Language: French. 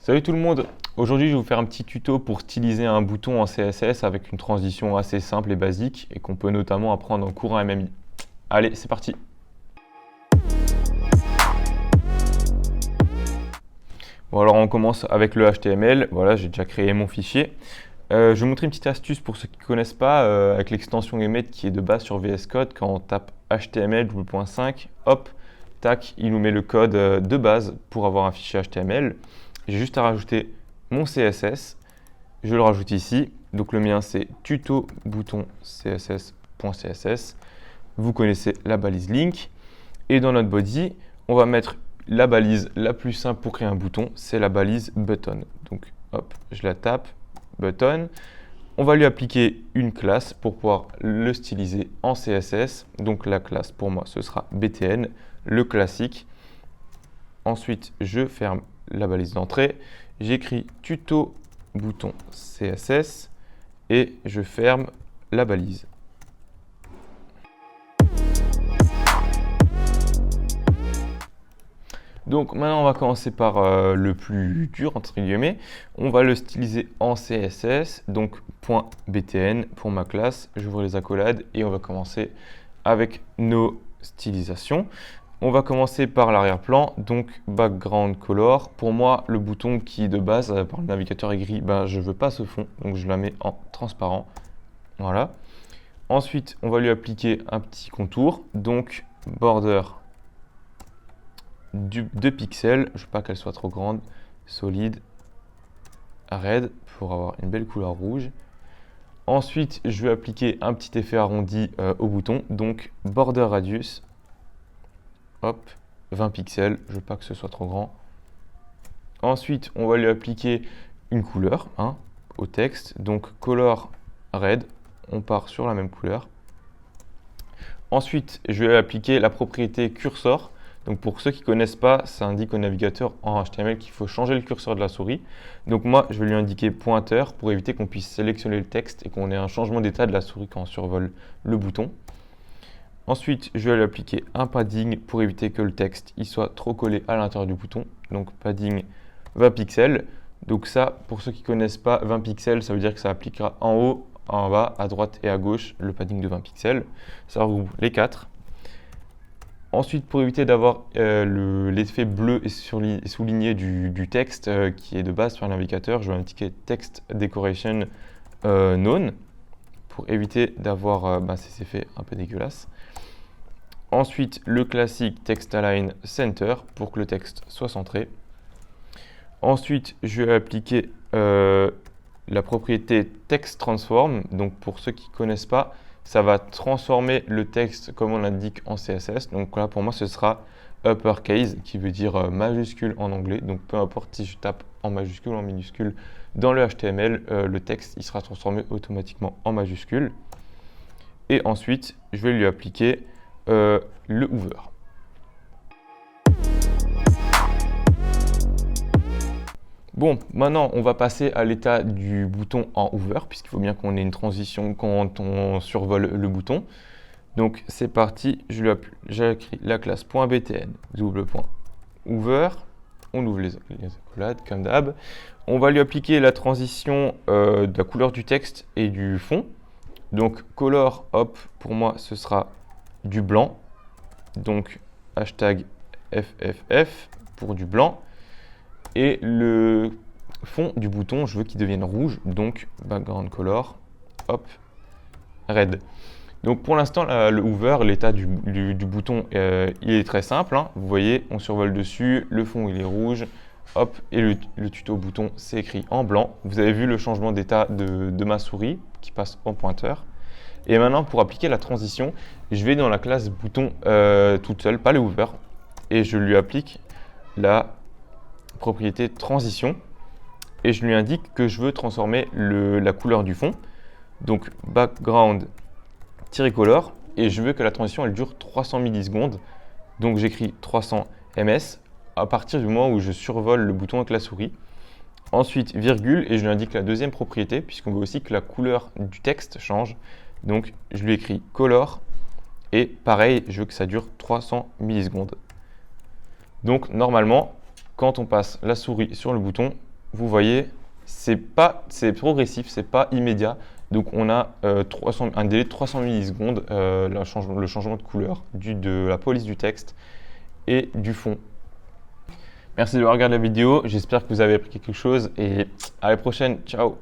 Salut tout le monde, aujourd'hui je vais vous faire un petit tuto pour styliser un bouton en CSS avec une transition assez simple et basique et qu'on peut notamment apprendre en cours en MMI. Allez, c'est parti. Bon alors on commence avec le HTML, voilà j'ai déjà créé mon fichier. Je vais vous montrer une petite astuce pour ceux qui ne connaissent pas avec l'extension Emmet qui est de base sur VS Code. Quand on tape HTML 5, hop, tac, il nous met le code de base pour avoir un fichier HTML. J'ai juste à rajouter mon CSS, je le rajoute ici. Donc le mien c'est tuto bouton css.css. Vous connaissez la balise link. Et dans notre body, on va mettre la balise la plus simple pour créer un bouton, c'est la balise button. Donc hop, je la tape, button. On va lui appliquer une classe pour pouvoir le styliser en CSS. Donc la classe pour moi ce sera btn, le classique. Ensuite je ferme la balise d'entrée, j'écris tuto bouton CSS et je ferme la balise. Donc maintenant on va commencer par le plus dur entre guillemets. On va le styliser en CSS, donc .btn pour ma classe, j'ouvre les accolades et on va commencer avec nos stylisations. On va commencer par l'arrière-plan, donc background color. Pour moi, le bouton qui de base par le navigateur est gris, je ne veux pas ce fond, donc je la mets en transparent. Voilà. Ensuite, on va lui appliquer un petit contour, donc border 2 pixels. Je ne veux pas qu'elle soit trop grande, solide, red pour avoir une belle couleur rouge. Ensuite, je vais appliquer un petit effet arrondi au bouton, donc border radius. Hop, 20 pixels, je veux pas que ce soit trop grand. Ensuite, on va lui appliquer une couleur au texte, donc color red, on part sur la même couleur. Ensuite, je vais appliquer la propriété cursor. Donc pour ceux qui ne connaissent pas, ça indique au navigateur en HTML qu'il faut changer le curseur de la souris. Donc moi, je vais lui indiquer pointeur pour éviter qu'on puisse sélectionner le texte et qu'on ait un changement d'état de la souris quand on survole le bouton. Ensuite, je vais lui appliquer un padding pour éviter que le texte il soit trop collé à l'intérieur du bouton. Donc padding 20 pixels. Donc ça, pour ceux qui ne connaissent pas, 20 pixels, ça veut dire que ça appliquera en haut, en bas, à droite et à gauche le padding de 20 pixels. Ça regroupe les 4. Ensuite, pour éviter d'avoir l'effet bleu et souligné du texte qui est de base sur le navigateur, je vais indiquer text decoration none pour éviter d'avoir ces effets un peu dégueulasses. Ensuite, le classique text align center pour que le texte soit centré. Ensuite, je vais appliquer la propriété text transform. Donc, pour ceux qui ne connaissent pas, ça va transformer le texte comme on l'indique en CSS. Donc là, pour moi, ce sera uppercase qui veut dire majuscule en anglais. Donc, peu importe si je tape en majuscule ou en minuscule dans le HTML, le texte il sera transformé automatiquement en majuscule. Et ensuite, je vais lui appliquer le hover. Bon, maintenant on va passer à l'état du bouton en hover, puisqu'il faut bien qu'on ait une transition quand on survole le bouton. Donc c'est parti, j'écris la classe .btn, double point hover, on ouvre les accolades comme d'hab. On va lui appliquer la transition de la couleur du texte et du fond. Donc color, hop, pour moi ce sera du blanc, donc hashtag FFF pour du blanc. Et le fond du bouton, je veux qu'il devienne rouge, donc background color, hop, red. Donc pour l'instant, le hover, l'état du bouton, il est très simple. Vous voyez, on survole dessus, le fond il est rouge, hop, et le tuto bouton c'est écrit en blanc. Vous avez vu le changement d'état de ma souris qui passe en pointeur. Et maintenant, pour appliquer la transition, je vais dans la classe bouton toute seule, pas le hover, et je lui applique la propriété transition et je lui indique que je veux transformer la couleur du fond, donc background-color, et je veux que la transition elle dure 300 millisecondes. Donc j'écris 300 ms à partir du moment où je survole le bouton avec la souris. Ensuite virgule et je lui indique la deuxième propriété puisqu'on veut aussi que la couleur du texte change. Donc je lui écris color et pareil, je veux que ça dure 300 millisecondes. Donc normalement, quand on passe la souris sur le bouton, vous voyez, c'est progressif, c'est pas immédiat. Donc on a un délai de 300 millisecondes, le changement de couleur de la police du texte et du fond. Merci d'avoir regardé la vidéo, j'espère que vous avez appris quelque chose et à la prochaine, ciao!